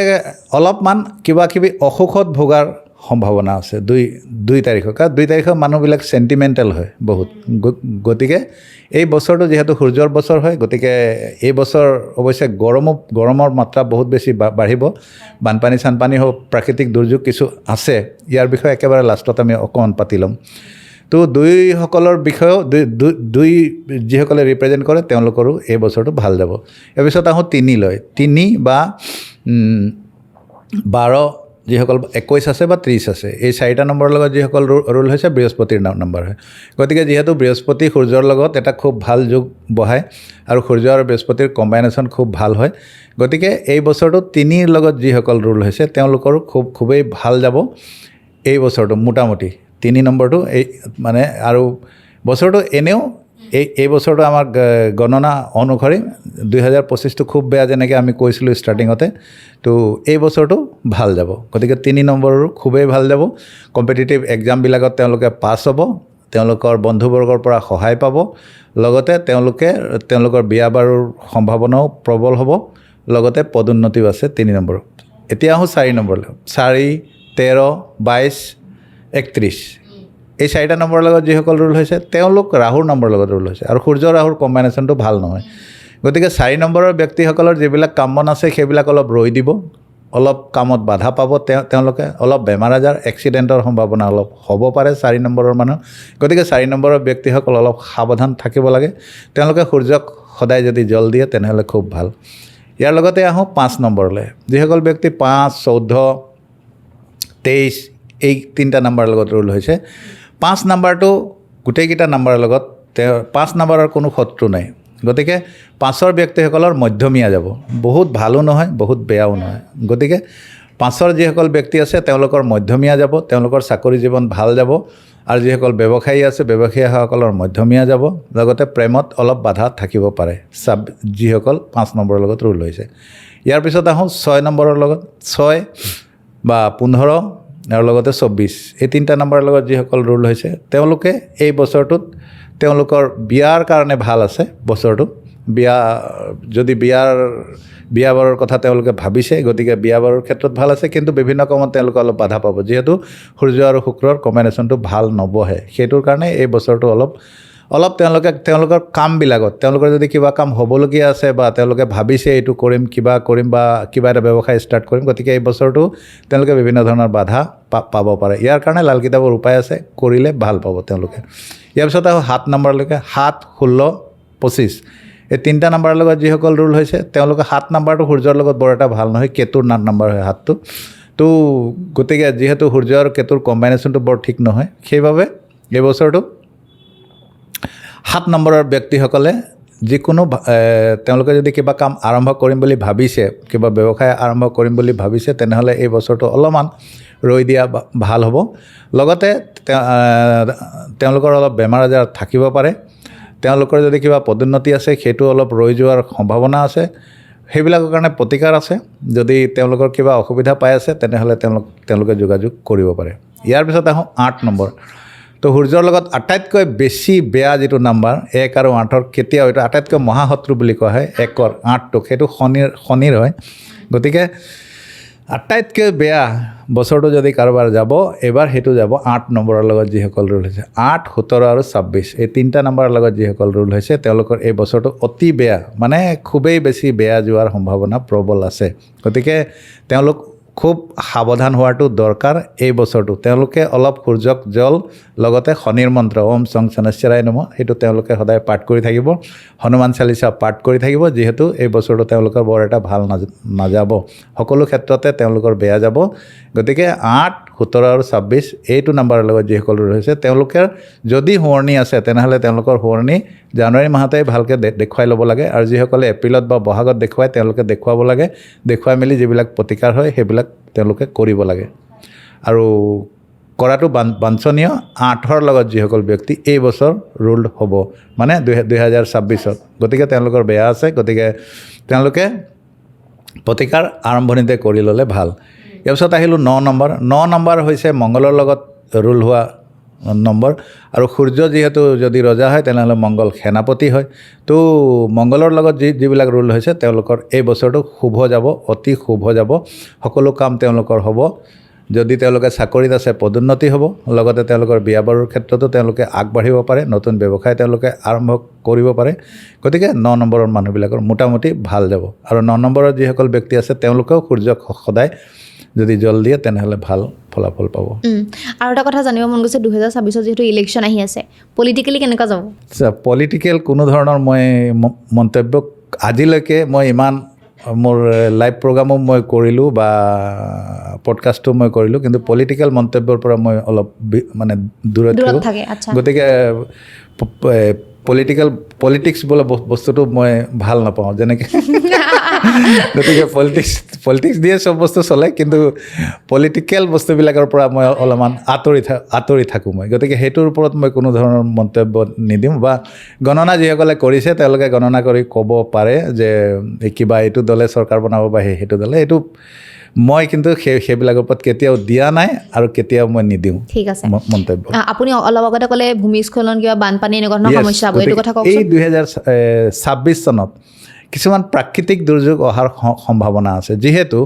অলপমান কিবা কিবি অসুখত ভোগাৰ সম্ভাৱনা আছে 2 তাৰিখৰ কাৰণ 2 তাৰিখৰ মানুহবিলাক চেণ্টিমেণ্টেল হয় বহুত গতিকে এই বছৰটো যিহেতু সূৰ্যৰ বছৰ হয় গতিকে এই বছৰ অৱশ্যে গৰমৰ মাত্ৰা বহুত বেছি বাঢ়িব বানপানী চানপানী হওক প্ৰাকৃতিক দুৰ্যোগ কিছু আছে ইয়াৰ বিষয়ে একেবাৰে লাষ্টত আমি অকণমান পাতি ল'ম তো 2 সকলৰ বিষয়েও 2 যিসকলে ৰিপ্ৰেজেণ্ট কৰে তেওঁলোকৰো এই বছৰটো ভাল যাব ইয়াৰ পিছত আহোঁ 3 লৈ 3 বা 12 যিসকল 21 আছে বা 30 আছে এই 4টা নম্বৰৰ লগত যিসকল ৰুল হৈছে বৃহস্পতিৰ নম্বৰ হয় গতিকে যিহেতু বৃহস্পতি সূৰ্যৰ লগত এটা খুব ভাল যোগ বহায় আৰু সূৰ্য আৰু বৃহস্পতিৰ কম্বাইনেশ্যন খুব ভাল হয় গতিকে এই বছৰটো 3ৰ লগত যিসকল ৰুল হৈছে তেওঁলোকৰো খুবেই ভাল যাব এই বছৰটো মোটামুটি 3 নম্বৰটো এই মানে আৰু বছৰটো এনেও এই বছৰটো আমাৰ গণনা অনুসৰি 2025টো খুব বেয়া যেনেকৈ আমি কৈছিলোঁ ষ্টাৰ্টিঙতে তো এই বছৰটো ভাল যাব গতিকে 3 নম্বৰৰো খুবেই ভাল যাব কম্পিটিটিভ এক্সামবিলাকত তেওঁলোকে পাছ হ'ব তেওঁলোকৰ বন্ধুবৰ্গৰ পৰা সহায় পাব লগতে তেওঁলোকৰ বিয়া বাৰুৰ সম্ভাৱনাও প্ৰবল হ'ব লগতে পদোন্নতিও আছে 3 নম্বৰ এতিয়া আহোঁ 4 নম্বৰলৈ 4, 13, 22, 31 এই 4টা নম্বৰৰ লগত যিসকল ৰুল হৈছে তেওঁলোক ৰাহুৰ নম্বৰৰ লগত ৰুল হৈছে আৰু সূৰ্য ৰাহুৰ কম্বাইনেশ্যনটো ভাল নহয় গতিকে 4 নম্বৰৰ ব্যক্তিসকলৰ যিবিলাক কাম বন আছে সেইবিলাক অলপ ৰৈ দিব অলপ কামত বাধা পাব তেওঁলোকে অলপ বেমাৰ আজাৰ এক্সিডেণ্টৰ সম্ভাৱনা অলপ হ'ব পাৰে 4 নম্বৰৰ মানুহ গতিকে 4 নম্বৰৰ ব্যক্তিসকল অলপ সাৱধান থাকিব লাগে তেওঁলোকে সূৰ্যক সদায় যদি জল দিয়ে তেনেহ'লে খুব ভাল ইয়াৰ লগতে আহোঁ 5 নম্বৰলৈ যিসকল ব্যক্তি 5, 14, 23 এই 3টা নম্বৰৰ লগত ৰুল হৈছে 5 নম্বৰটো গোটেইকেইটা নম্বৰৰ লগত 5 নম্বৰৰ কোনো শত্ৰু নাই গতিকে 5ৰ ব্যক্তিসকলৰ মধ্যমীয়া যাব বহুত ভালো নহয় বহুত বেয়াও নহয় গতিকে 5ৰ যিসকল ব্যক্তি আছে তেওঁলোকৰ মধ্যমীয়া যাব তেওঁলোকৰ চাকৰি জীৱন ভাল যাব আৰু যিসকল ব্যৱসায়ী আছে ব্যৱসায়ীসকলৰ মধ্যমীয়া যাব লগতে প্ৰেমত অলপ বাধা থাকিব পাৰে যিসকল 5 নম্বৰৰ লগত ৰুল হৈছে ইয়াৰ পিছত আহোঁ 6 নম্বৰৰ লগত 6 বা 15 আৰু লগতে 24 এই 3টা নম্বৰৰ লগত যিসকল ৰুল হৈছে তেওঁলোকে এই বছৰটোত তেওঁলোকৰ বিয়াৰ কাৰণে ভাল আছে বছৰটো যদি বিয়া বাৰৰ কথা তেওঁলোকে ভাবিছে গতিকে বিয়া বাৰৰ ক্ষেত্ৰত ভাল আছে কিন্তু বিভিন্ন কামত তেওঁলোকে অলপ বাধা পাব যিহেতু সূৰ্য আৰু শুক্ৰৰ কম্বাইনেশ্যনটো ভাল নবহে সেইটোৰ কাৰণে এই বছৰটো অলপ তেওঁলোকৰ কামবিলাকত তেওঁলোকৰ যদি কিবা কাম হ'বলগীয়া আছে বা তেওঁলোকে ভাবিছে এইটো কৰিম বা কিবা এটা ব্যৱসায় ষ্টাৰ্ট কৰিম গতিকে এই বছৰটো তেওঁলোকে বিভিন্ন ধৰণৰ বাধা পাব পাৰে ইয়াৰ কাৰণে লাল কিতাপৰ উপায় আছে কৰিলে ভাল পাব তেওঁলোকে ইয়াৰ পিছত আৰু 7 নম্বৰলৈকে 7, 16, 25 এই 3টা নম্বৰৰ লগত যিসকল ৰুল হৈছে তেওঁলোকে 7 নম্বৰটো সূৰ্যৰ লগত বৰ এটা ভাল নহয় কেতুৰ নম্বৰ হয় 7টো তো গতিকে যিহেতু সূৰ্য আৰু কেতুৰ কম্বাইনেশ্যনটো বৰ ঠিক নহয় সেইবাবে এই বছৰটো 7 নম্বৰৰ ব্যক্তিসকলে যিকোনো তেওঁলোকে যদি কিবা কাম আৰম্ভ কৰিম বুলি ভাবিছে কিবা ব্যৱসায় আৰম্ভ কৰিম বুলি ভাবিছে তেনেহ'লে এই বছৰটো অলপমান ৰৈ দিয়া ভাল হ'ব লগতে তেওঁলোকৰ অলপ বেমাৰ আজাৰ থাকিব পাৰে তেওঁলোকৰ যদি কিবা পদোন্নতি আছে সেইটো অলপ ৰৈ যোৱাৰ সম্ভাৱনা আছে সেইবিলাকৰ কাৰণে প্ৰতিকাৰ আছে যদি তেওঁলোকৰ কিবা অসুবিধা পাই আছে তেনেহ'লে তেওঁলোকে যোগাযোগ কৰিব পাৰে ইয়াৰ পিছত আহোঁ 8 নম্বৰ তো সূৰ্যৰ লগত আটাইতকৈ বেছি বেয়া যিটো নম্বৰ 1 আৰু 8ৰ কেতিয়াও এইটো আটাইতকৈ মহাশত্ৰু বুলি কোৱা হয় 1ৰ 8টোক সেইটো শনিৰ হয় গতিকে আটাইতকৈ বেয়া বছৰটো যদি কাৰোবাৰ যাব এবাৰ সেইটো যাব 8 নম্বৰৰ লগত যিসকল ৰুল হৈছে 8, 17 আৰু 26 এই 3টা নম্বৰৰ লগত যিসকল ৰুল হৈছে তেওঁলোকৰ এই বছৰটো অতি বেয়া মানে খুবেই বেছি বেয়া যোৱাৰ সম্ভাৱনা প্ৰবল আছে গতিকে তেওঁলোক খুব সাৱধান হোৱাটো দৰকাৰ এই বছৰটো তেওঁলোকে অলপ সূৰ্যক জল লগতে শনিৰ মন্ত্ৰ ওম সং শনৈশ্চৰাই নমঃ সেইটো তেওঁলোকে সদায় পাঠ কৰি থাকিব হনুমান চালিচা পাঠ কৰি থাকিব যিহেতু এই বছৰটো তেওঁলোকৰ বৰ এটা ভাল নাযাব সকলো ক্ষেত্ৰতে তেওঁলোকৰ বেয়া যাব গতিকে 8 17 আৰু 26 এইটো নাম্বাৰৰ লগত যিসকল ৰৈছে তেওঁলোকৰ যদি শুৱনি আছে তেনেহ'লে তেওঁলোকৰ শুৱনি জানুৱাৰী মাহতে ভালকৈ দেখুৱাই ল'ব লাগে আৰু যিসকলে এপ্ৰিলত বা বহাগত দেখুৱায় তেওঁলোকে দেখুৱাব লাগে দেখুৱাই মেলি যিবিলাক প্ৰতিকাৰ হয় সেইবিলাক তেওঁলোকে কৰিব লাগে আৰু কৰাটো বাঞ্ছনীয় 8ৰ লগত যিসকল ব্যক্তি এই বছৰ ৰুল্ড হ'ব মানে 2026ত গতিকে তেওঁলোকৰ বেয়া আছে গতিকে তেওঁলোকে প্ৰতিকাৰ আৰম্ভণিতে কৰি ল'লে ভাল ইয়াৰ পিছত আহিলোঁ 9 নম্বৰ হৈছে মংগলৰ লগত ৰুল হোৱা নম্বৰ আৰু সূৰ্য যিহেতু যদি ৰজা হয় তেনেহ'লে মংগল সেনাপতি হয় তো মংগলৰ লগত যিবিলাক ৰুল হৈছে তেওঁলোকৰ এই বছৰটো শুভ যাব অতি শুভ যাব সকলো কাম তেওঁলোকৰ হ'ব যদি তেওঁলোকে চাকৰিত আছে পদোন্নতি হ'ব লগতে তেওঁলোকৰ বিয়া বাৰুৰ ক্ষেত্ৰতো তেওঁলোকে আগবাঢ়িব পাৰে নতুন ব্যৱসায় তেওঁলোকে আৰম্ভ কৰিব পাৰে গতিকে 9 নম্বৰৰ মানুহবিলাকৰ মোটামুটি ভাল যাব আৰু 9 নম্বৰৰ যিসকল ব্যক্তি আছে তেওঁলোকেও সূৰ্যক সদায় যদি জল দিয়ে তেনেহ'লে ভাল ফলাফল পাব আৰু এটা কথা জানিব মন গৈছে 2026 যেহেতু ইলেকশ্যন আহি আছে পলিটিকেলি কেনেকুৱা যাব পলিটিকেল কোনো ধৰণৰ মই মন্তব্য আজিলৈকে মই ইমান মোৰ লাইভ প্ৰগ্ৰামো মই কৰিলোঁ বা পডকাষ্টো মই কৰিলোঁ কিন্তু পলিটিকেল মন্তব্যৰ পৰা মই অলপ মানে দূৰত থাকোঁ গতিকে পলিটিক্স বোলা বস্তুটো মই ভাল নাপাওঁ যেনেকৈ গতিকে পলিটিক্স দিয়ে চব বস্তু চলে কিন্তু পলিটিকেল বস্তুবিলাকৰ পৰা মই অলপমান আঁতৰি থাকোঁ মই গতিকে সেইটোৰ ওপৰত মই কোনো ধৰণৰ মন্তব্য নিদিওঁ বা গণনা যিসকলে কৰিছে তেওঁলোকে গণনা কৰি ক'ব পাৰে যে কিবা এইটো দলে চৰকাৰ বনাব বা সেইটো দলে এইটো মই কিন্তু সেইবিলাকৰ ওপৰত কেতিয়াও দিয়া নাই আৰু কেতিয়াও মই নিদিওঁ ঠিক আছে মন্তব্য আপুনি অলপ আগতে ক'লে ভূমিস্খলন কিবা বানপানী এনেকুৱা ধৰণৰ সমস্যা হ'ব এইটো কথা কওকচোন এই 2026 চনত কিছুমান প্ৰাকৃতিক দুৰ্যোগ অহাৰ সম্ভাৱনা আছে যিহেতু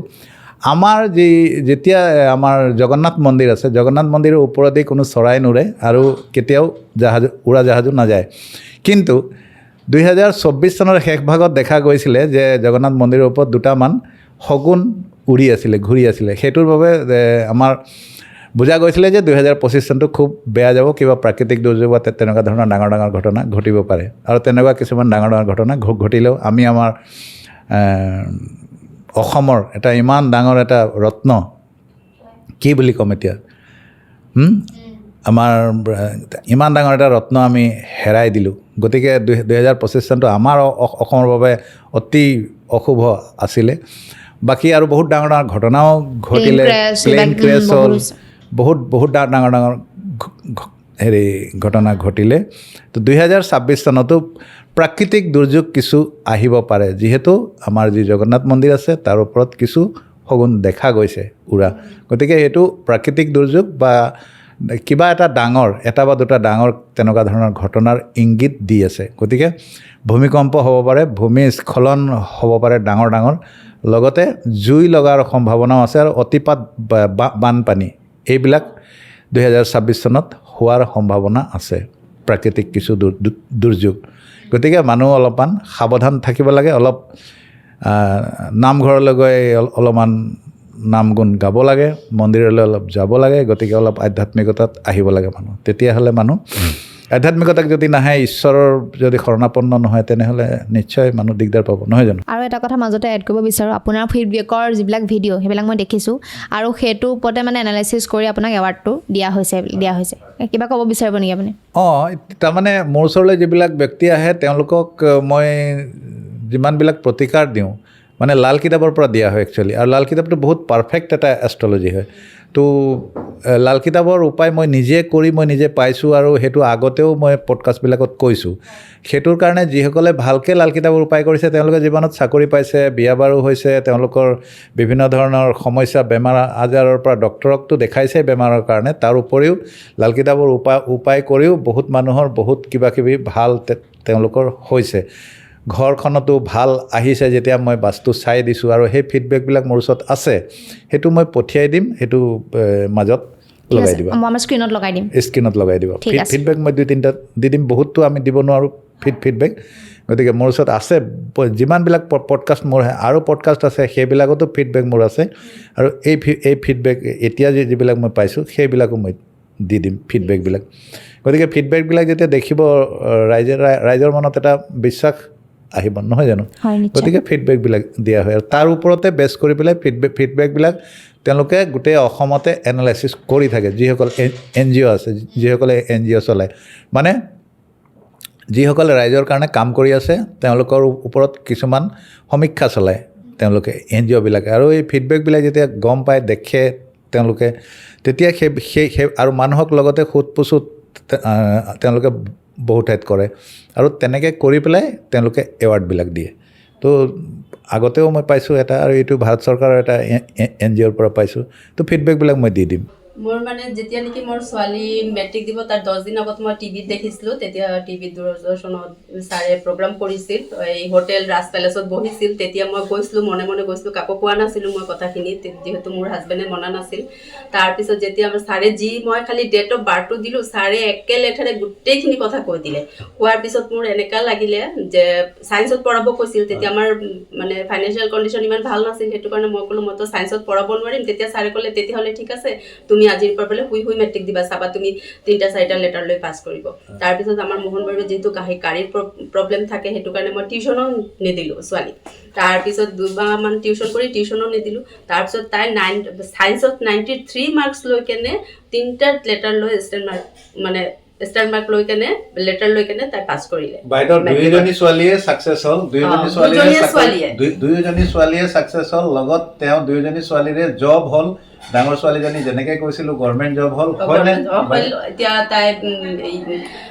আমাৰ যেতিয়া আমাৰ জগন্নাথ মন্দিৰ আছে জগন্নাথ মন্দিৰৰ ওপৰতেই কোনো চৰাই নুৰে আৰু কেতিয়াও উৰাজাহাজো নাযায় কিন্তু 2024 চনৰ শেষ ভাগত দেখা গৈছিলে যে জগন্নাথ মন্দিৰৰ ওপৰত দুটামান শগুন উৰি আছিলে ঘূৰি আছিলে সেইটোৰ বাবে আমাৰ বুজা গৈছিলে যে 2025 চনটো খুব বেয়া যাব কিবা প্ৰাকৃতিক দুৰ্যোগ বা তেনেকুৱা ধৰণৰ ডাঙৰ ঘটনা ঘটিব পাৰে আৰু তেনেকুৱা কিছুমান ডাঙৰ ঘটনা ঘটিলেও আমি আমাৰ অসমৰ এটা ইমান ডাঙৰ এটা ৰত্ন কি বুলি ক'ম এতিয়া আমাৰ ইমান ডাঙৰ এটা ৰত্ন আমি হেৰাই দিলোঁ গতিকে 2025 চনটো আমাৰ অসমৰ বাবে অতি অশুভ আছিলে বাকী আৰু বহুত ডাঙৰ ঘটনাও ঘটিলে প্লেন ক্ৰেছ হ'ল বহুত ডাঙৰ ঘটনা ঘটিলে তো 2026 চনতো প্ৰাকৃতিক দুৰ্যোগ কিছু আহিব পাৰে যিহেতু আমাৰ যি জগন্নাথ মন্দিৰ আছে তাৰ ওপৰত কিছু শগুন দেখা গৈছে উৰা গতিকে এইটো প্ৰাকৃতিক দুৰ্যোগ বা কিবা এটা বা দুটা ডাঙৰ তেনেকুৱা ধৰণৰ ঘটনাৰ ইংগিত দি আছে গতিকে ভূমিকম্প হ'ব পাৰে ভূমিস্খলন হ'ব পাৰে ডাঙৰ লগতে জুই লগাৰ সম্ভাৱনাও আছে আৰু অতিপাত বানপানী এইবিলাক 2026 চনত হোৱাৰ সম্ভাৱনা আছে প্ৰাকৃতিক কিছু দুৰ্যোগ গতিকে মানুহ অলপমান সাৱধান থাকিব লাগে অলপ নামঘৰলৈ গৈ অলপমান নাম গুণ গাব লাগে মন্দিৰলৈ অলপ যাব লাগে গতিকে অলপ আধ্যাত্মিকতাত আহিব লাগে মানুহ তেতিয়াহ'লে মানুহ আধ্যাত্মিকতাক যদি নাহে ঈশ্বৰৰ যদি শৰণাপন্ন নহয় তেনেহ'লে নিশ্চয় মানুহ দিগদাৰ পাব নহয় জানো আৰু এটা কথা মাজতে এড কৰিব বিচাৰোঁ আপোনাৰ ফিডবেকৰ যিবিলাক ভিডিঅ' সেইবিলাক মই দেখিছোঁ আৰু সেইটোৰ ওপৰতে মানে এনালাইচিছ কৰি আপোনাক এৱাৰ্ডটো দিয়া হৈছে কিবা ক'ব বিচাৰিব নেকি আপুনি তাৰমানে মোৰ ওচৰলৈ যিবিলাক ব্যক্তি আহে তেওঁলোকক মই যিমানবিলাক প্ৰতিকাৰ দিওঁ মানে লাল কিতাপৰ পৰা দিয়া হয় একচুৱেলি আৰু লাল কিতাপটো বহুত পাৰফেক্ট এটা এষ্ট্ৰলজি হয় তো লাল কিতাপৰ উপায় মই নিজে পাইছোঁ আৰু সেইটো আগতেও মই পডকাষ্টবিলাকত কৈছোঁ সেইটোৰ কাৰণে যিসকলে ভালকৈ লাল কিতাপৰ উপায় কৰিছে তেওঁলোকে জীৱনত চাকৰি পাইছে বিয়া বাৰু হৈছে তেওঁলোকৰ বিভিন্ন ধৰণৰ সমস্যা বেমাৰ আজাৰৰ পৰা ডক্তৰকতো দেখাইছে বেমাৰৰ কাৰণে তাৰ উপৰিও লাল কিতাপৰ উপায় কৰিও বহুত মানুহৰ বহুত কিবাকিবি ভাল তেওঁলোকৰ হৈছে ঘৰখনতো ভাল আহিছে যেতিয়া মই বাস্তু চাই দিছোঁ আৰু সেই ফিডবেকবিলাক মোৰ ওচৰত আছে সেইটো মই পঠিয়াই দিম সেইটো মাজত লগাই দিবা মই স্ক্ৰীনত লগাই দিম ফিডবেক মই 2-3টা দি দিম বহুতটো আমি দিব নোৱাৰোঁ ফিডবেক গতিকে মোৰ ওচৰত আছে যিমানবিলাক পডকাষ্ট মোৰ আৰু পডকাষ্ট আছে সেইবিলাকতো ফিডবেক মোৰ আছে আৰু এই ফিডবেক এতিয়া যিবিলাক মই পাইছোঁ সেইবিলাকো মই দি দিম ফিডবেকবিলাক। গতিকে ফিডবেকবিলাক যেতিয়া দেখিব ৰাইজৰ মনত এটা বিশ্বাস আহিব নহয় জানো? গতিকে ফিডবেকবিলাক দিয়া হয় আৰু তাৰ ওপৰতে বেছ কৰি পেলাই ফিডবেকবিলাক তেওঁলোকে গোটেই অসমতে এনালাইচিছ কৰি থাকে। যিসকল NGO আছে, যিসকলে NGO চলায়, মানে যিসকলে ৰাইজৰ কাৰণে কাম কৰি আছে তেওঁলোকৰ ওপৰত কিছুমান সমীক্ষা চলায় তেওঁলোকে NGOবিলাকে। আৰু এই ফিডবেকবিলাক যেতিয়া গম পায় দেখে তেওঁলোকে, তেতিয়া সেই আৰু মানুহক লগতে সোধ পোছোত তেওঁলোকে বহু ঠাইত কৰে আৰু তেনেকৈ কৰি পেলাই তেওঁলোকে এৱাৰ্ডবিলাক দিয়ে। তো আগতেও মই পাইছোঁ এটা, আৰু এইটো ভাৰত চৰকাৰৰ এটা NGOৰ পৰা পাইছোঁ। তো ফিডবেকবিলাক মই দি দিম। মোৰ মানে যেতিয়া নেকি মোৰ ছোৱালী মেট্ৰিক দিব তাৰ 10 দিন আগত মই টিভিত দেখিছিলোঁ। তেতিয়া টিভিত দূৰদৰ্শনত ছাৰে প্ৰগ্ৰাম কৰিছিল, এই হোটেল ৰাজ পেলেচত বহিছিল। তেতিয়া মই গৈছিলোঁ, মনে মনে গৈছিলোঁ, কাকো কোৱা নাছিলোঁ মই কথাখিনি, যিহেতু মোৰ হাজবেণ্ডে মনা নাছিল। তাৰপিছত যেতিয়া ছাৰে মই খালি ডেট অফ বাৰ্থটো দিলোঁ, ছাৰে একেলেঠাৰে গোটেইখিনি কথা কৈ দিলে। কোৱাৰ পিছত মোৰ এনেকুৱা লাগিলে যে ছায়েন্সত পঢ়াব কৈছিল। তেতিয়া আমাৰ মানে ফাইনেন্সিয়েল কণ্ডিশ্যন ইমান ভাল নাছিল, সেইটো কাৰণে মই ক'লোঁ মইতো ছায়েন্সত পঢ়াব নোৱাৰিম। তেতিয়া ছাৰে ক'লে তেতিয়াহ'লে ঠিক আছে, তুমি আজিৰ পৰা বোলে শুই মেট্ৰিক দিবা, চাবা তুমি 3-4টা লেটাৰ লৈ পাছ কৰিব। তাৰপিছত আমাৰ মোহন বাৰীত যিহেতু গাড়ীৰ প্ৰব্লেম থাকে, সেইটো কাৰণে মই টিউশ্যনো নিদিলোঁ ছোৱালীক। তাৰপিছত 2 মাহমান টিউশ্যন কৰি টিউশ্যনো নিদিলোঁ। তাৰপিছত তাই ছায়েন্সত 93 মাৰ্কছ লৈ কেনে 3টা লেটাৰ লৈ ষ্টাৰ মাৰ্ক লৈ কেনে লেটাৰ লৈ কেনে তাই পাছ কৰিলে। বাইদেউ দুয়োজনী ছোৱালীয়ে ছাকচেছ হ'ল, দুয়োজনী ছোৱালীয়ে ছাকচেছ হ'ল, লগত তেওঁ দুয়োজনী ছোৱালীৰে জব হ'ল। ডাঙৰ ছোৱালীজনী যেনেকৈ কৈছিলোঁ গভৰ্ণমেণ্ট জব হ'ল, হয়নে? এতিয়া তাই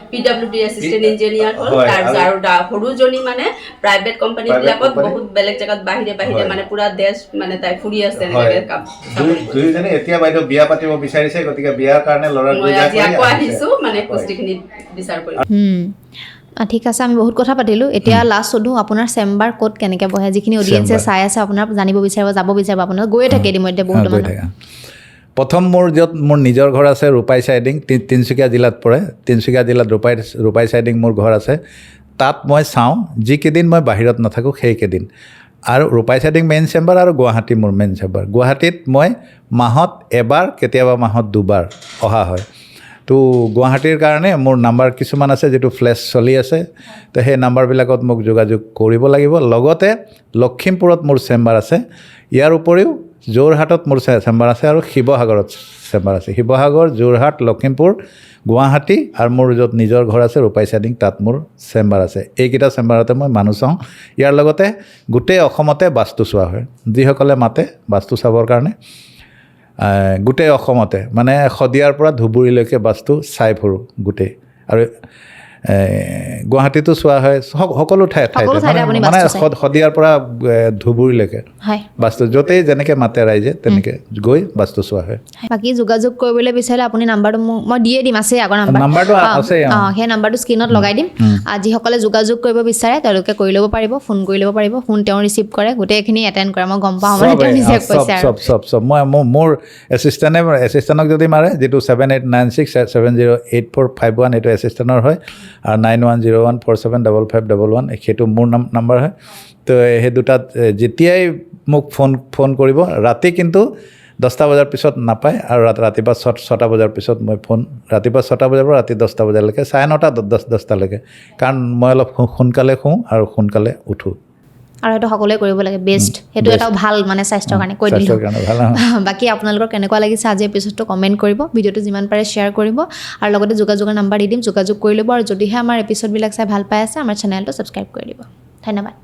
PWD এছিষ্টেণ্ট ইঞ্জিনিয়াৰ হ'ল। তাৰপিছত আৰু সৰুজনী মানে প্ৰাইভেট কোম্পানীবিলাকত বহুত বেলেগ জেগাত বাহিৰে মানে পুৰা দেশ মানে তাই ফুৰি আছে। দুয়োজনী এতিয়া বাইদেউ বিয়া পাতিব বিচাৰিছে, গতিকে বিয়াৰ কাৰণে ল'ৰা আহিছোঁ মানে পুষ্টিখিনি বিচাৰ কৰি। ঠিক আছে, আমি বহুত কথা পাতিলোঁ। এতিয়া লাষ্ট সোধোঁ, আপোনাৰ চেম্বাৰ ক'ত কেনেকৈ বহে? যিখিনি অডিয়েঞ্চে চাই আছে, আপোনাৰ জানিব বিচাৰিব, যাব বিচাৰিব, আপোনাৰ গৈয়ে থাকে ইতিমধ্যে বহুত মানুহ। প্ৰথম য'ত মোৰ নিজৰ ঘৰ আছে ৰূপাই চাইডিং, তিনিচুকীয়া জিলাত পৰে। তিনিচুকীয়া জিলাত ৰূপাই চাইডিং মোৰ ঘৰ আছে। তাত মই চাওঁ যিকেইদিন মই বাহিৰত নাথাকোঁ সেইকেইদিন। আৰু ৰূপাই চাইডিং মেইন চেম্বাৰ আৰু গুৱাহাটী মোৰ মেইন চেম্বাৰ। গুৱাহাটীত মই মাহত এবাৰ, কেতিয়াবা মাহত 2বাৰ অহা হয়। তো গুৱাহাটীৰ কাৰণে মোৰ নাম্বাৰ কিছুমান আছে, যিটো ফ্লেছ চলি আছে। তো সেই নাম্বাৰবিলাকত মোক যোগাযোগ কৰিব লাগিব। লগতে লখিমপুৰত মোৰ চেম্বাৰ আছে। ইয়াৰ উপৰিও যোৰহাটত মোৰ চেম্বাৰ আছে আৰু শিৱসাগৰত চেম্বাৰ আছে। শিৱসাগৰ, যোৰহাট, লখিমপুৰ, গুৱাহাটী আৰু মোৰ য'ত নিজৰ ঘৰ আছে ৰূপাই চাইডিং, তাত মোৰ চেম্বাৰ আছে। এইকেইটা চেম্বাৰতে মই মানুহ চাওঁ। ইয়াৰ লগতে গোটেই অসমতে বাস্তু চোৱা হয়। যিসকলে মাতে বাস্তু চাবৰ কাৰণে গোটেই অসমতে, মানে শদিয়াৰ পৰা ধুবুৰীলৈকে বাস্তু চাই ফুৰোঁ গোটেই। আৰু গুৱাহাটীতো চোৱা হয়, সকলো ঠাইতে মানে শদিয়াৰ পৰা ধুবুৰীলৈকে বাস্তু য'তেই যেনেকৈ মাতে ৰাইজে তেনেকৈ গৈ বাস্তু চোৱা হয়। বাকী যোগাযোগ কৰিবলৈ বিচাৰিলে আপুনি নাম্বাৰটো মই দিয়ে দিম, আছে আগৰ নাম্বাৰটো আছে। সেই নাম্বাৰটো স্ক্ৰীণত লগাই দিম। যিসকলে যোগাযোগ কৰিব বিচাৰে তেওঁলোকে কৰি ল'ব পাৰিব, ফোন কৰি ল'ব পাৰিব। ফোন তেওঁ ৰিচিভ কৰে, গোটেইখিনি এটেণ্ড কৰে, মই গম পাওঁ মানে তেওঁ নিজে কৈছে। চব মই মোৰ এছিষ্টেণ্টক যদি মাৰে, যিটো 7896708451, এইটো এছিষ্টেণ্টৰ হয়। আৰু 9101475511, সেইটো মোৰ নাম্বাৰ হয়। তো সেই দুটাত যেতিয়াই মোক ফোন কৰিব। ৰাতি কিন্তু 10টা বজাৰ পিছত নাপায়, আৰু ৰাতিপুৱা 6টা বজাৰ পিছত মই ফোন, ৰাতিপুৱা 6টা বজাৰ পৰা ৰাতি 10টা বজালৈকে, 9:30 10টালৈকে। কাৰণ মই অলপ সোনকালে শুওঁ আৰু সোনকালে উঠোঁ। আৰু সেইটো সকলোৱে কৰিব লাগে, বেষ্ট। সেইটো এটা ভাল মানে স্বাস্থ্যৰ কাৰণে কৈ দিলোঁ। বাকী আপোনালোকৰ কেনেকুৱা লাগিছে আজি এপিছডটো কমেণ্ট কৰিব, ভিডিঅ'টো যিমান পাৰে শ্বেয়াৰ কৰিব, আৰু লগতে যোগাযোগৰ নাম্বাৰ দি দিম, যোগাযোগ কৰি ল'ব। আৰু যদিহে আমাৰ এপিছডবিলাক চাই ভাল পাই আছে, আমাৰ চেনেলটো ছাবস্ক্ৰাইব কৰি দিব। ধন্যবাদ।